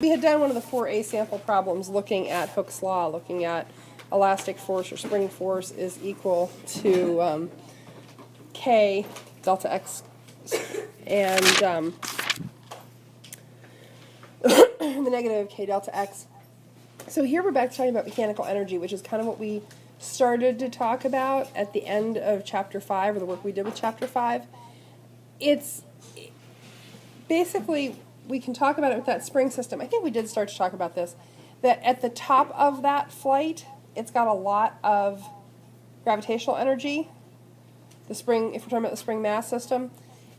We had done one of the 4A sample problems looking at Hooke's law, looking at elastic force or spring force is equal to K delta X and the negative K delta X. So here we're back to talking about mechanical energy, which is kind of what we started to talk about at the end of Chapter 5, or the work we did with Chapter 5. It's basically, we can talk about it with that spring system. I think we did start to talk about this, that at the top of that flight, it's got a lot of gravitational energy, the spring, if we're talking about the spring mass system,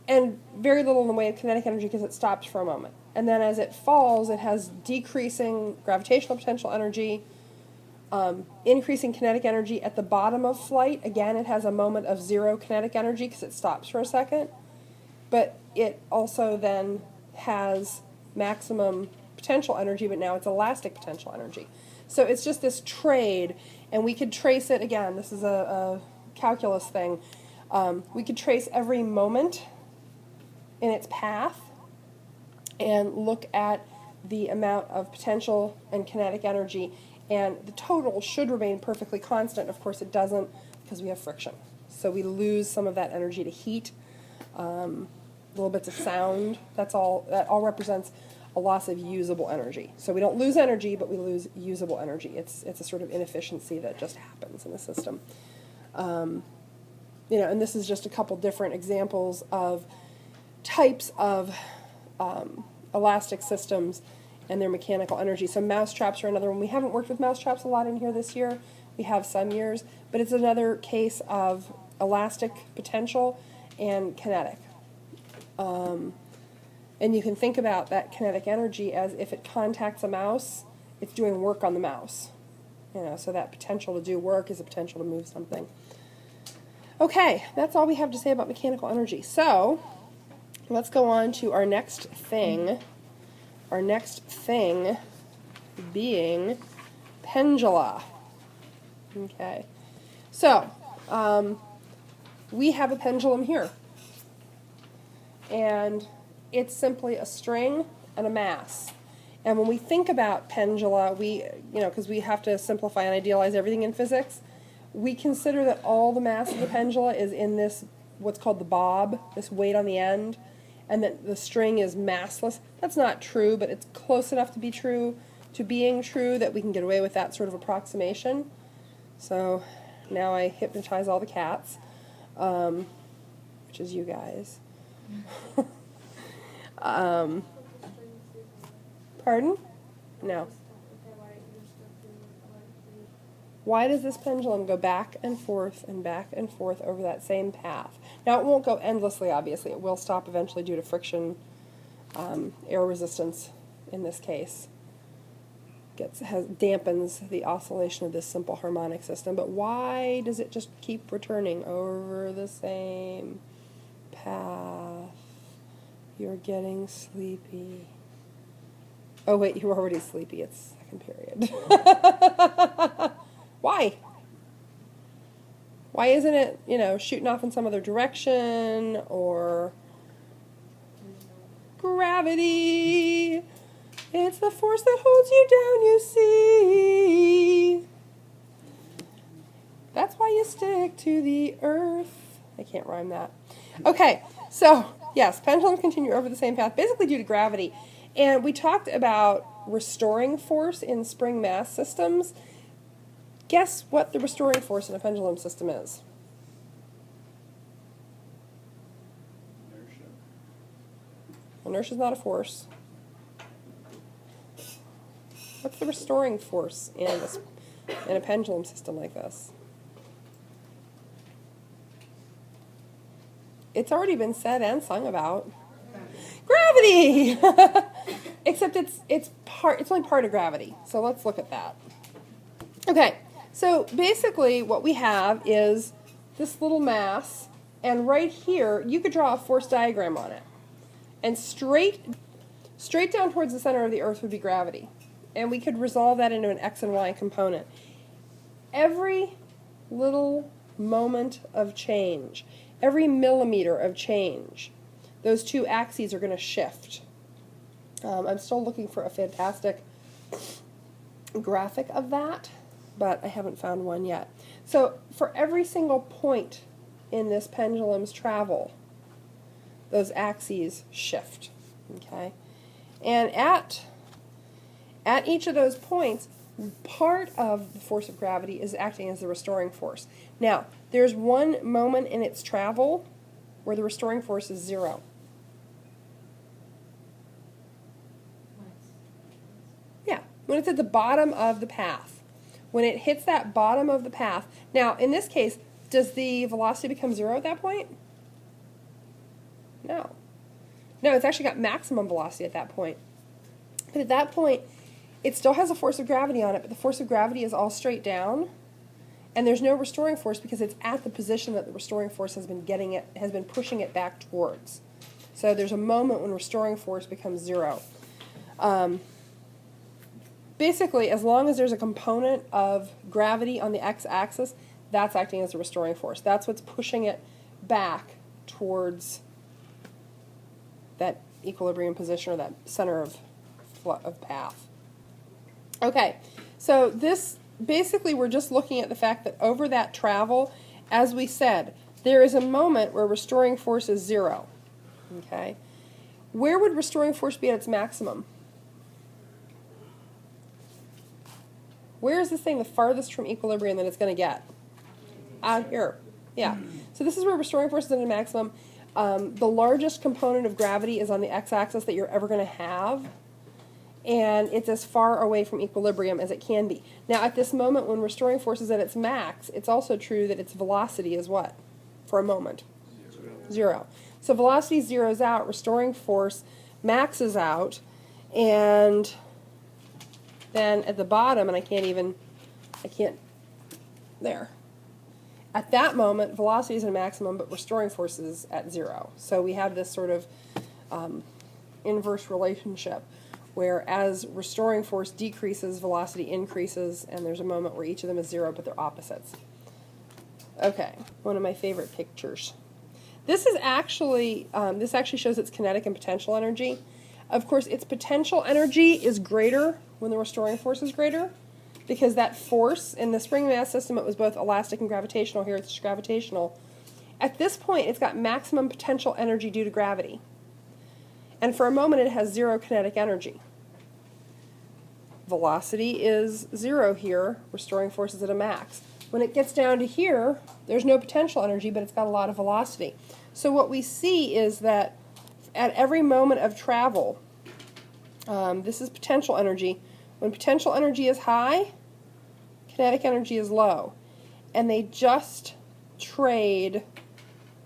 and very little in the way of kinetic energy because it stops for a moment. And then as it falls, it has decreasing gravitational potential energy, increasing kinetic energy at the bottom of flight. Again, it has a moment of zero kinetic energy because it stops for a second. But it also then has maximum potential energy, but now it's elastic potential energy. So it's just this trade, and we could trace it, again, this is a calculus thing. We could trace every moment in its path and look at the amount of potential and kinetic energy, and the total should remain perfectly constant. Of course it doesn't because we have friction. So we lose some of that energy to heat, little bits of sound. That all represents a loss of usable energy. So we don't lose energy, but we lose usable energy. It's a sort of inefficiency that just happens in the system. And this is just a couple different examples of types of elastic systems and their mechanical energy. So mousetraps are another one. We haven't worked with mousetraps a lot in here this year. We have some years, but it's another case of elastic potential and kinetic. And you can think about that kinetic energy as if it contacts a mouse, it's doing work on the mouse. So that potential to do work is a potential to move something. Okay, that's all we have to say about mechanical energy. So let's go on to our next thing. Our next thing being pendula. Okay, so we have a pendulum here. And it's simply a string and a mass. And when we think about pendula, because we have to simplify and idealize everything in physics, we consider that all the mass of the pendula is in this, what's called the bob, this weight on the end, and that the string is massless. That's not true, but it's close enough to be true, to being true, that we can get away with that sort of approximation. So now I hypnotize all the cats, which is you guys. Pardon? No. Why does this pendulum go back and forth over that same path? Now, it won't go endlessly, obviously. It will stop eventually due to friction, air resistance in this case. Dampens the oscillation of this simple harmonic system. But why does it just keep returning over the same path? You're getting sleepy. Oh, wait, you're already sleepy. It's second period. Why? Why isn't it, shooting off in some other direction, or gravity? It's the force that holds you down, you see. That's why you stick to the earth. I can't rhyme that. Okay, so, yes, pendulums continue over the same path, basically due to gravity. And we talked about restoring force in spring mass systems. Guess what the restoring force in a pendulum system is? Inertia. Inertia is not a force. What's the restoring force in a pendulum system like this? It's already been said and sung about. Gravity! Except it's only part of gravity. So let's look at that. Okay, so basically what we have is this little mass, and right here you could draw a force diagram on it. And straight down towards the center of the earth would be gravity. And we could resolve that into an x and y component. Every little moment of change, every millimeter of change, those two axes are going to shift. I'm still looking for a fantastic graphic of that, but I haven't found one yet. So for every single point in this pendulum's travel, those axes shift, okay? And at each of those points, part of the force of gravity is acting as the restoring force. Now, there's one moment in its travel where the restoring force is 0. Yeah, when it's at the bottom of the path. When it hits that bottom of the path. Now, in this case, does the velocity become 0 at that point? No. No, it's actually got maximum velocity at that point. But at that point, it still has a force of gravity on it, but the force of gravity is all straight down, and there's no restoring force because it's at the position that the restoring force has been pushing it back towards. So there's a moment when restoring force becomes 0. Basically, as long as there's a component of gravity on the x-axis, that's acting as a restoring force. That's what's pushing it back towards that equilibrium position or that center of path. Okay, so this, basically we're just looking at the fact that over that travel, as we said, there is a moment where restoring force is 0. Okay, where would restoring force be at its maximum? Where is this thing the farthest from equilibrium that it's going to get? Out here. Yeah. So this is where restoring force is at its maximum. The largest component of gravity is on the x-axis that you're ever going to have, and it's as far away from equilibrium as it can be. Now, at this moment when restoring force is at its max, it's also true that its velocity is what? For a moment? 0. So velocity zeroes out, restoring force maxes out, and then at the bottom, and I can't, there. At that moment, velocity is at a maximum, but restoring force is at 0. So we have this sort of inverse relationship where as restoring force decreases, velocity increases, and there's a moment where each of them is 0, but they're opposites. Okay, one of my favorite pictures. This actually shows its kinetic and potential energy. Of course, its potential energy is greater when the restoring force is greater, because that force in the spring mass system, it was both elastic and gravitational. Here it's gravitational. At this point, it's got maximum potential energy due to gravity. And for a moment, it has 0 kinetic energy. Velocity is 0 here. Restoring force is at a max. When it gets down to here, there's no potential energy, but it's got a lot of velocity. So what we see is that at every moment of travel, this is potential energy. When potential energy is high, kinetic energy is low. And they just trade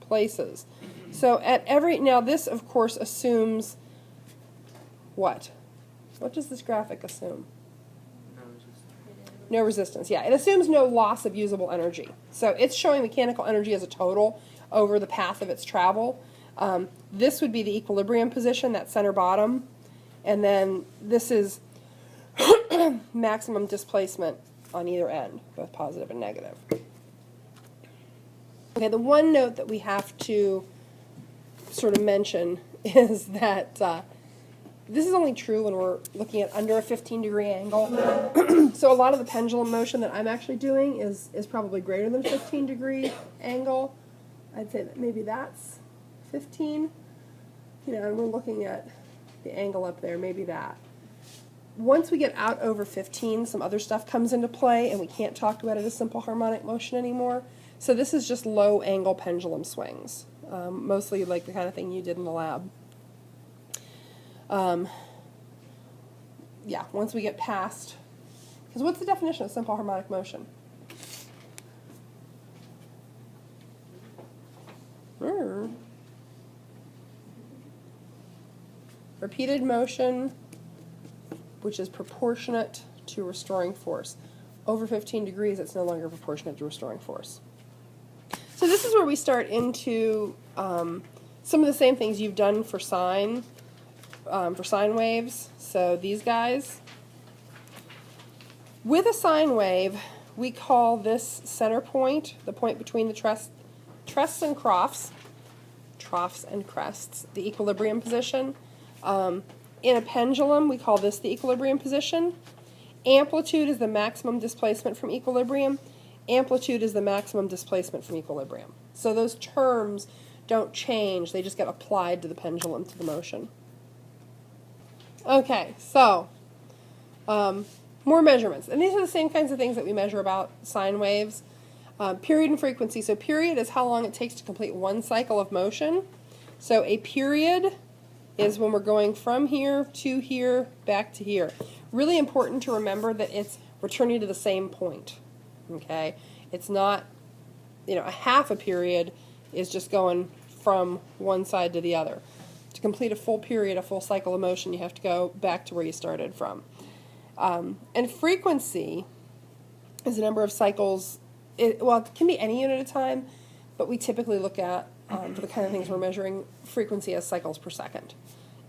places. So now this of course assumes what? What does this graphic assume? No resistance. Yeah, it assumes no loss of usable energy. So it's showing mechanical energy as a total over the path of its travel. This would be the equilibrium position, that center bottom. And then this is maximum displacement on either end, both positive and negative. Okay, the one note that we have to sort of mention is that this is only true when we're looking at under a 15-degree angle. So a lot of the pendulum motion that I'm actually doing is probably greater than 15-degree angle. I'd say that maybe that's 15. And we're looking at the angle up there, maybe that. Once we get out over 15, some other stuff comes into play, and we can't talk about it as simple harmonic motion anymore. So this is just low-angle pendulum swings, mostly like the kind of thing you did in the lab. Yeah, once we get past, because what's the definition of simple harmonic motion? Repeated motion which is proportionate to restoring force. Over 15 degrees, it's no longer proportionate to restoring force. So this is where we start into some of the same things you've done for sine waves. So these guys. With a sine wave, we call this center point, the point between the troughs and crests, the equilibrium position. in a pendulum, we call this the equilibrium position. Amplitude is the maximum displacement from equilibrium. Amplitude is the maximum displacement from equilibrium. So those terms don't change, they just get applied to the pendulum, to the motion. Okay, so more measurements. And these are the same kinds of things that we measure about sine waves. Period and frequency. So period is how long it takes to complete one cycle of motion. So a period is when we're going from here to here, back to here. Really important to remember that it's returning to the same point. Okay? It's not, a half a period is just going from one side to the other. To complete a full period, a full cycle of motion, you have to go back to where you started from. And frequency is the number of cycles. It can be any unit of time, but we typically look at, for the kind of things we're measuring, frequency as cycles per second.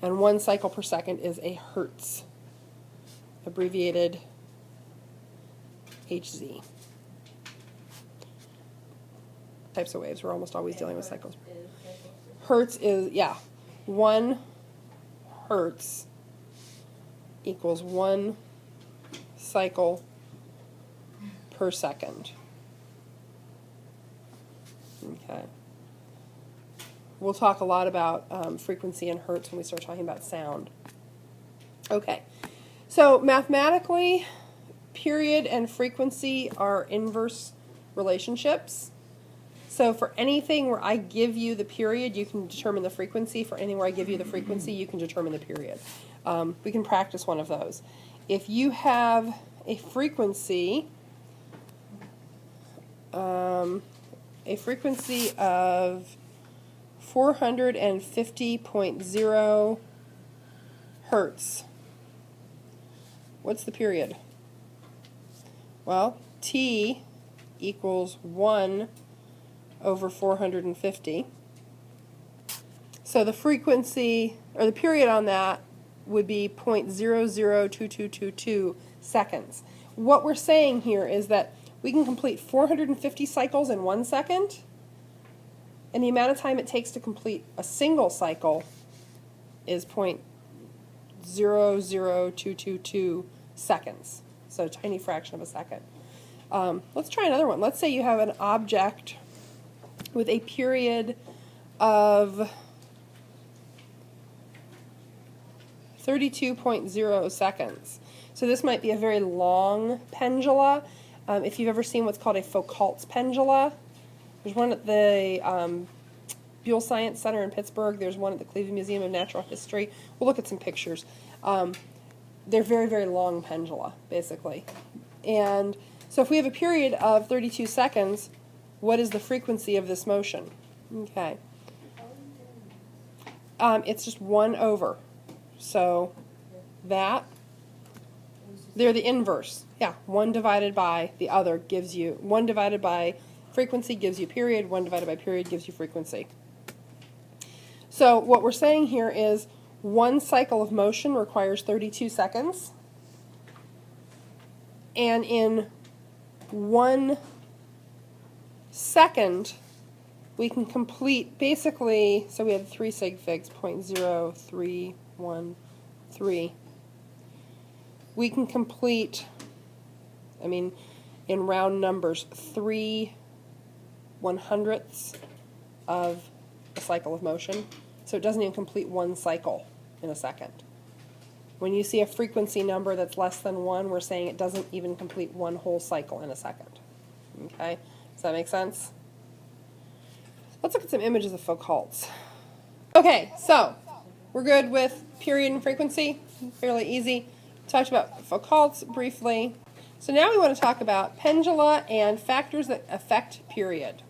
And 1 cycle per second is a hertz, abbreviated Hz. Types of waves, we're almost always dealing with cycles. Hertz is, 1 hertz equals 1 cycle per second. Okay. We'll talk a lot about frequency and hertz when we start talking about sound. Okay. So mathematically, period and frequency are inverse relationships. So for anything where I give you the period, you can determine the frequency. For anything where I give you the frequency, you can determine the period. We can practice one of those. If you have a frequency of 450.0 hertz, what's the period? Well, T equals 1 over 450. So the frequency, or the period on that, would be 0.002222 seconds. What we're saying here is that we can complete 450 cycles in 1 second, and the amount of time it takes to complete a single cycle is 0.00222 seconds. So a tiny fraction of a second. Let's try another one. Let's say you have an object with a period of 32.0 seconds. So this might be a very long pendula. If you've ever seen what's called a Foucault's pendula, there's one at the Buell Science Center in Pittsburgh. There's one at the Cleveland Museum of Natural History. We'll look at some pictures. They're very, very long pendula, basically. And so if we have a period of 32 seconds, what is the frequency of this motion? Okay. It's just 1 over. So that, they're the inverse. Yeah, 1 divided by the other gives you, 1 divided by frequency gives you period, 1 divided by period gives you frequency. So what we're saying here is 1 cycle of motion requires 32 seconds. And in 1 second, we can complete basically, so we had 3 sig figs, 0.0313. We can complete, in round numbers, 3 1/100ths of a cycle of motion. So it doesn't even complete 1 cycle in a second. When you see a frequency number that's less than 1, we're saying it doesn't even complete 1 whole cycle in a second. Okay? Does that make sense? Let's look at some images of Foucault's. Okay, so we're good with period and frequency. Fairly easy. Talked about Foucault's briefly. So now we want to talk about pendula and factors that affect period.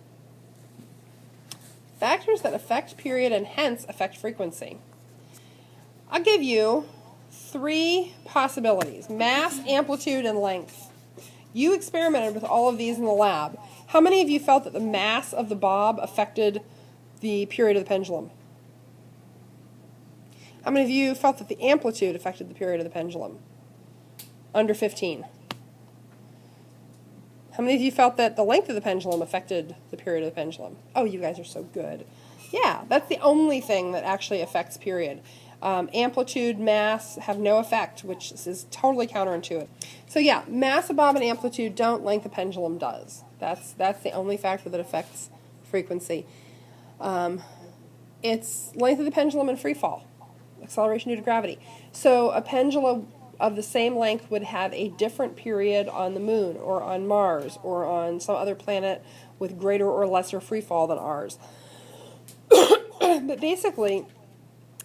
Factors that affect period and hence affect frequency. I'll give you 3 possibilities: mass, amplitude, and length. You experimented with all of these in the lab. How many of you felt that the mass of the bob affected the period of the pendulum? How many of you felt that the amplitude affected the period of the pendulum? Under 15. How many of you felt that the length of the pendulum affected the period of the pendulum? Oh, you guys are so good. Yeah, that's the only thing that actually affects period. Amplitude, mass have no effect, which is totally counterintuitive. So yeah, mass above and amplitude don't, length of pendulum does. That's the only factor that affects frequency. It's length of the pendulum and free fall, acceleration due to gravity. So a pendulum of the same length would have a different period on the moon or on Mars or on some other planet with greater or lesser free fall than ours. But basically,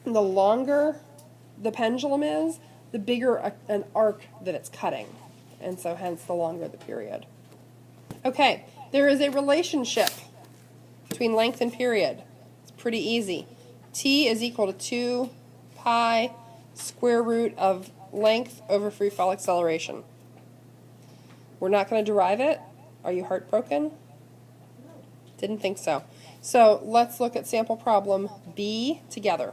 the longer the pendulum is, the bigger an arc that it's cutting, and so hence the longer the period. Okay, there is a relationship between length and period. It's pretty easy. T is equal to 2 pi square root of length over free fall acceleration. We're not going to derive it. Are you heartbroken? Didn't think so. So let's look at sample problem B together.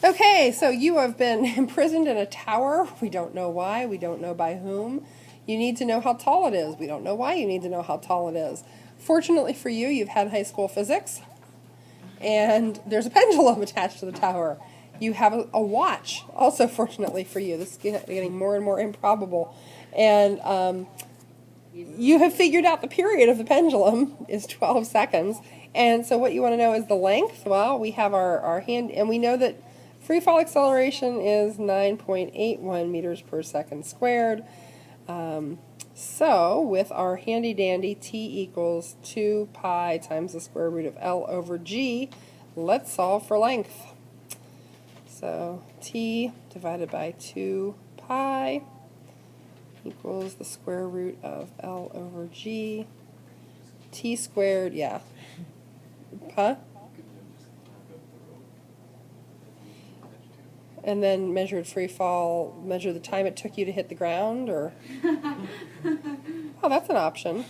Okay, so you have been imprisoned in a tower. We don't know why. We don't know by whom. You need to know how tall it is. We don't know why you need to know how tall it is. Fortunately for you, you've had high school physics, and there's a pendulum attached to the tower. You have a watch, also fortunately for you. This is getting more and more improbable. And you have figured out the period of the pendulum is 12 seconds. And so what you want to know is the length. Well, we have our hand, and we know that free fall acceleration is 9.81 meters per second squared. So with our handy dandy t equals 2 pi times the square root of L over g, let's solve for length. So t divided by 2 pi equals the square root of L over g. T squared, yeah. Huh? And then measured free fall, measure the time it took you to hit the ground, or? Oh, that's an option.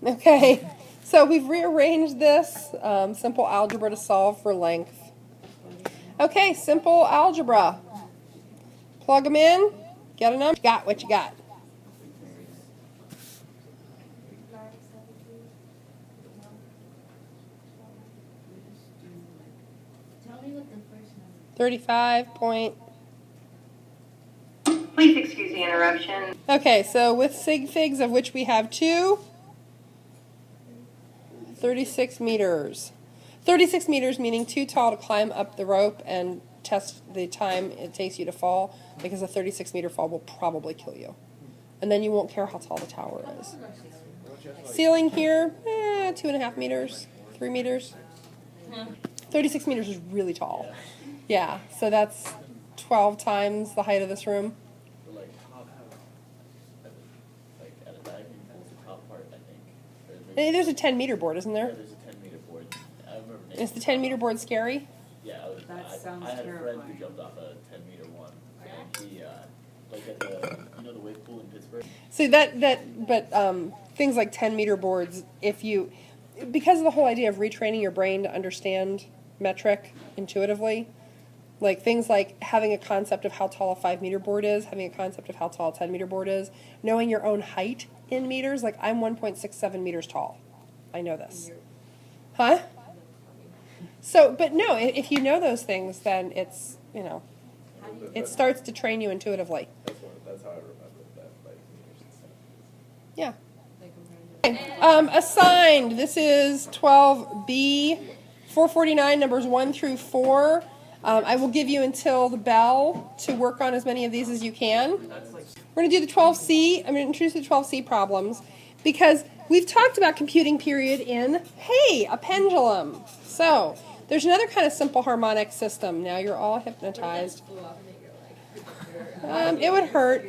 Okay, so we've rearranged this simple algebra to solve for length. Okay, simple algebra. Plug them in, get a number, got what you got. Tell me what the first number. 35 point. Please excuse the interruption. Okay, so with sig figs, of which we have 2, 36 meters. 36 meters meaning too tall to climb up the rope and test the time it takes you to fall, because a 36-meter fall will probably kill you. And then you won't care how tall the tower is. Ceiling here, 2.5 meters, 3 meters. 36 meters is really tall. Yeah, so that's 12 times the height of this room. Like at a diving pool, the top part, I think. There's a 10-meter board, isn't Yeah, there? there's a 10-meter board. I remember. Is the 10-meter board scary? Yeah, I had a friend who jumped off a 10-meter one, and he like at the the wave pool in Pittsburgh. See but things like 10-meter boards, because of the whole idea of retraining your brain to understand metric intuitively, like things like having a concept of how tall a 5-meter board is, having a concept of how tall a 10-meter board is, knowing your own height in meters, like I'm 1.67 meters tall. I know this. Huh? So, but no, if you know those things, then it's, it starts to train you intuitively. That's how I remember that, like, Yeah. Assigned, this is 12B, 449, numbers 1 through 4. I will give you until the bell to work on as many of these as you can. We're going to do the 12C. I'm going to introduce the 12C problems because we've talked about computing period in, hey, a pendulum. So there's another kind of simple harmonic system. Now you're all hypnotized. It would hurt.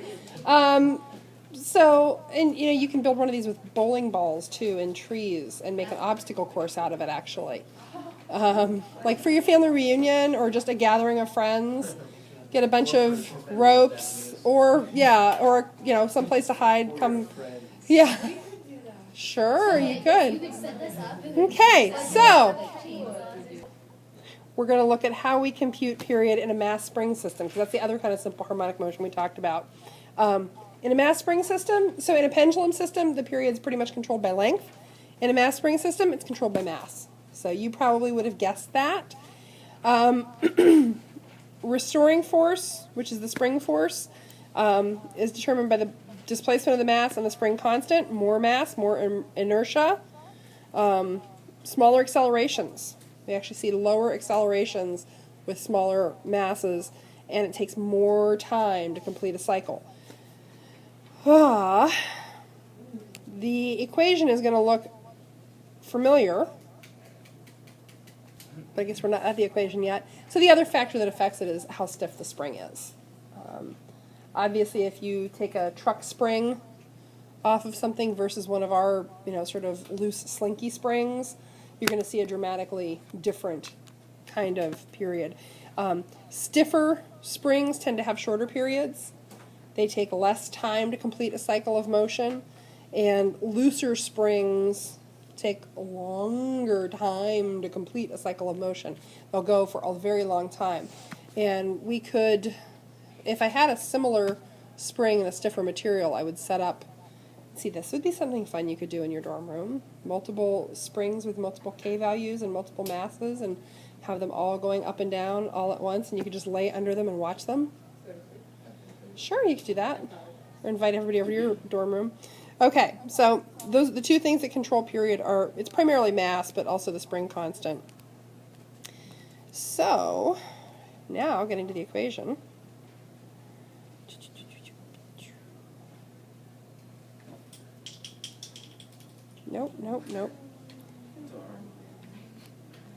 So, and you can build one of these with bowling balls too in trees and make an obstacle course out of it actually. Like for your family reunion or just a gathering of friends, get a bunch of ropes or someplace to hide. Sure, you could. Okay, so we're going to look at how we compute period in a mass spring system, because that's the other kind of simple harmonic motion we talked about. In a mass spring system, so in a pendulum system, the period is pretty much controlled by length. In a mass spring system, it's controlled by mass. So So you probably would have guessed that. Restoring force, which is the spring force, is determined by the displacement of the mass and the spring constant. More mass, more inertia. Smaller accelerations. We actually see lower accelerations with smaller masses, and it takes more time to complete a cycle. The equation is going to look familiar, but I guess we're not at the equation yet. So the other factor that affects it is how stiff the spring is. Obviously, if you take a truck spring off of something versus one of our, sort of loose slinky springs, you're going to see a dramatically different kind of period. Stiffer springs tend to have shorter periods. They take less time to complete a cycle of motion, and looser springs take a longer time to complete a cycle of motion. They'll go for a very long time. And we could, if I had a similar spring and a stiffer material, I would set up, see, this would be something fun you could do in your dorm room. Multiple springs with multiple K values and multiple masses, and have them all going up and down all at once, and you could just lay under them and watch them. Sure, you could do that. Or invite everybody over to your dorm room. Okay, so those the two things that control period are, it's primarily mass, but also the spring constant. So, now getting to the equation. Nope.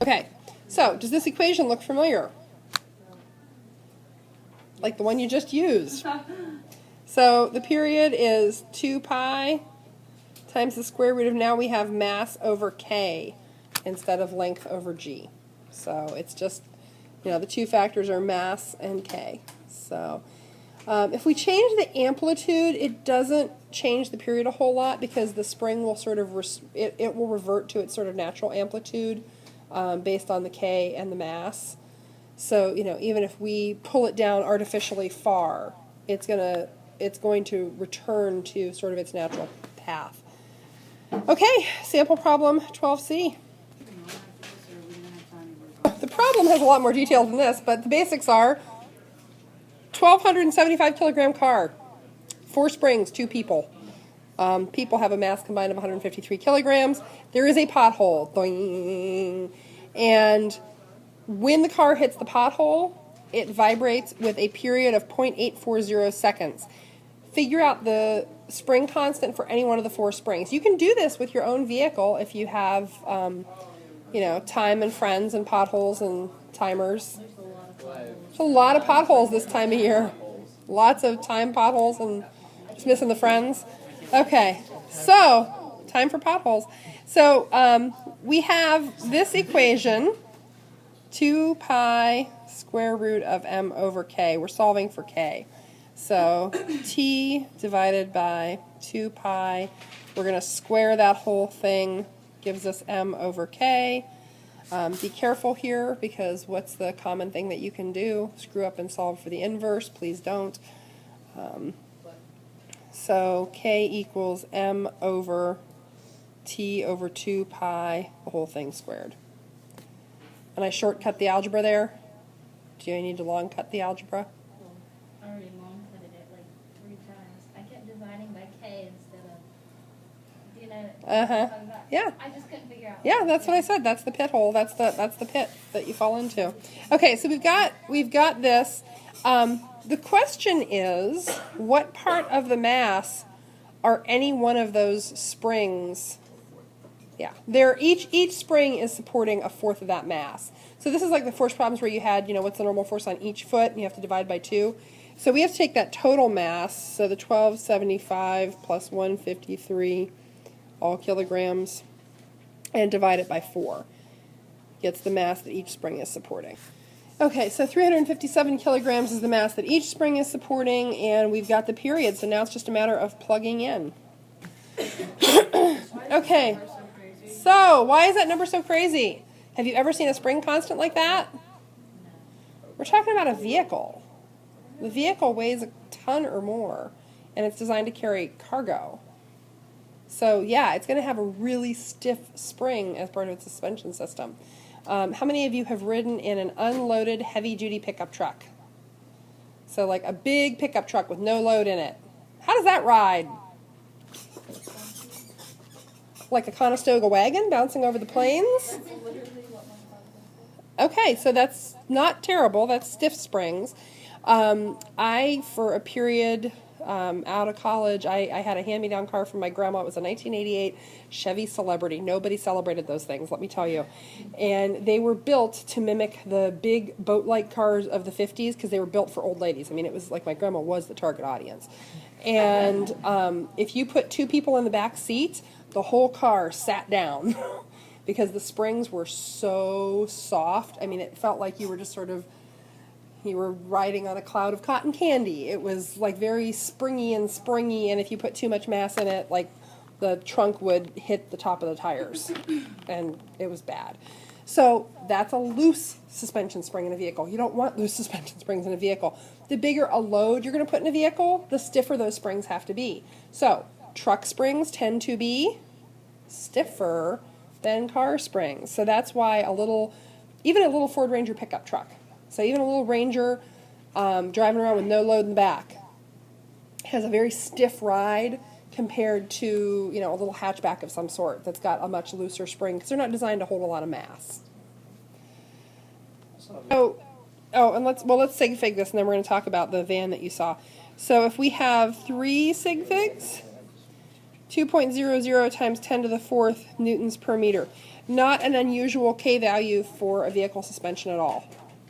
Okay, so does this equation look familiar? Like the one you just used. So the period is 2 pi times the square root of, now we have mass over k instead of length over g. So it's just, the two factors are mass and k. So if we change the amplitude, it doesn't change the period a whole lot, because the spring will sort of, it will revert to its sort of natural amplitude based on the k and the mass. So, even if we pull it down artificially far, it's going to return to sort of its natural path. Okay, sample problem 12C. The problem has a lot more detail than this, but the basics are 1,275 kilogram car, 4 springs, 2 people. People have a mass combined of 153 kilograms. There is a pothole. Doing. And when the car hits the pothole, it vibrates with a period of 0.840 seconds. Figure out the spring constant for any one of the 4 springs. You can do this with your own vehicle if you have, time and friends and potholes and timers. There's a lot of potholes this time of year. Lots of time potholes and just missing the friends. Okay, so time for potholes. So we have this equation, 2 pi square root of m over k. We're solving for k. So t divided by 2 pi. We're going to square that whole thing. Gives us m over k. Be careful here, because what's the common thing that you can do? Screw up and solve for the inverse. Please don't. So k equals m over t over 2 pi, the whole thing squared. And I shortcut the algebra there. Do I need to long cut the algebra? I already long cutted it like 3 times. I kept dividing by k instead of, Yeah. I just couldn't figure out. Yeah, that's what I said. That's the pit hole. That's the pit that you fall into. Okay, so we've got this. The question is, what part of the mass are any one of those springs? Yeah, each spring is supporting a fourth of that mass. So this is like the force problems where you had, what's the normal force on each foot, and you have to divide by 2. So we have to take that total mass, so the 1275 plus 153, all kilograms, and divide it by 4. Gets the mass that each spring is supporting. Okay, so 357 kilograms is the mass that each spring is supporting, and we've got the period, so now it's just a matter of plugging in. Okay, so why is that number so crazy? Have you ever seen a spring constant like that? We're talking about a vehicle. The vehicle weighs a ton or more, and it's designed to carry cargo. So yeah, it's going to have a really stiff spring as part of its suspension system. How many of you have ridden in an unloaded heavy-duty pickup truck? So like a big pickup truck with no load in it. How does that ride? Like a Conestoga wagon bouncing over the plains? Okay, so that's not terrible. That's stiff springs. For a period out of college, I had a hand-me-down car from my grandma. It was a 1988 Chevy Celebrity. Nobody celebrated those things, let me tell you. And they were built to mimic the big boat-like cars of the 50s because they were built for old ladies. I mean, it was like my grandma was the target audience. And if you put two people in the back seat, the whole car sat down because the springs were so soft. I mean, it felt like you were just sort of, you were riding on a cloud of cotton candy. It was like very springy, and if you put too much mass in it, like the trunk would hit the top of the tires, and it was bad. So that's a loose suspension spring in a vehicle. You don't want loose suspension springs in a vehicle. The bigger a load you're going to put in a vehicle, the stiffer those springs have to be. So truck springs tend to be stiffer than car springs. So that's why even a little Ford Ranger pickup truck, so even a little Ranger driving around with no load in the back has a very stiff ride compared to, a little hatchback of some sort that's got a much looser spring because they're not designed to hold a lot of mass. And let's sig fig this, and then we're going to talk about the van that you saw. So if we have 3 sig figs, 2.00 times 10 to the 4th newtons per meter. Not an unusual K value for a vehicle suspension at all.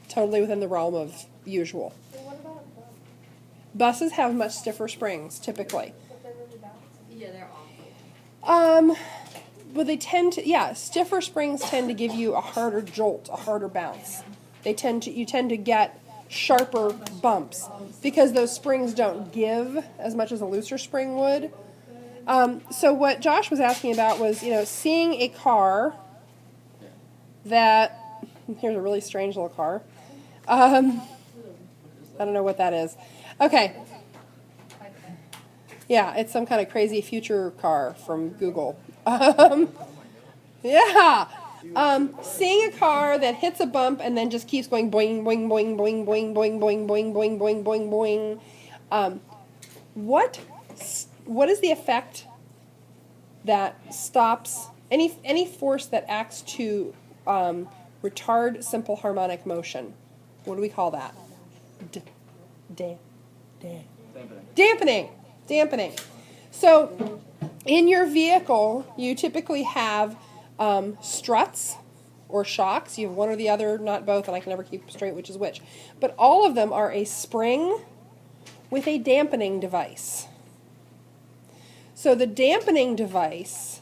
Totally within the realm of usual. So what about a bus? Buses have much stiffer springs, typically. But they're really balanced. Yeah, they're awful. But they tend to, stiffer springs tend to give you a harder jolt, a harder bounce. You tend to get sharper bumps because those springs don't give as much as a looser spring would. So what Josh was asking about was, seeing a car that, here's a really strange little car. I don't know what that is. Okay. Yeah, it's some kind of crazy future car from Google. Seeing a car that hits a bump and then just keeps going boing, boing, boing, boing, boing, boing, boing, boing, boing, boing, boing, boing. What is the effect that stops any force that acts to retard simple harmonic motion? What do we call that? Dampening. So in your vehicle, you typically have struts or shocks. You have one or the other, not both, and I can never keep straight which is which. But all of them are a spring with a dampening device. So the dampening device,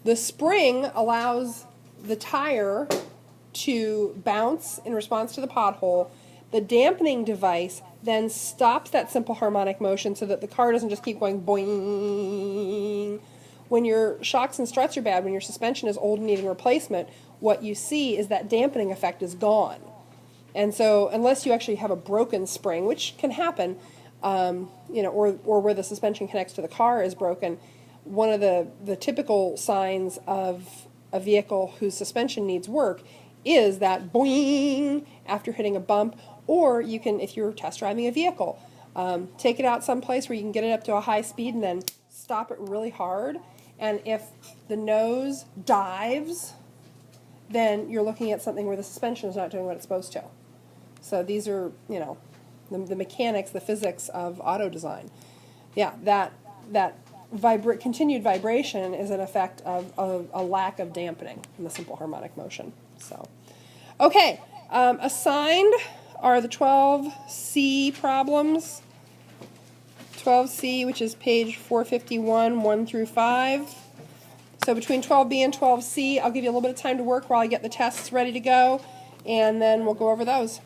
the spring allows the tire to bounce in response to the pothole. The dampening device then stops that simple harmonic motion so that the car doesn't just keep going boing. When your shocks and struts are bad, when your suspension is old and needing replacement, what you see is that dampening effect is gone. And so unless you actually have a broken spring, which can happen, or where the suspension connects to the car is broken, one of the typical signs of a vehicle whose suspension needs work is that boing after hitting a bump. Or you can, if you're test driving a vehicle, take it out someplace where you can get it up to a high speed and then stop it really hard. And if the nose dives, then you're looking at something where the suspension is not doing what it's supposed to. So these are, the mechanics, the physics of auto design. Yeah, that continued vibration is an effect of a lack of dampening in the simple harmonic motion. So, okay, assigned are the 12C problems. 12C, which is page 451, 1 through 5. So between 12B and 12C, I'll give you a little bit of time to work while I get the tests ready to go, and then we'll go over those.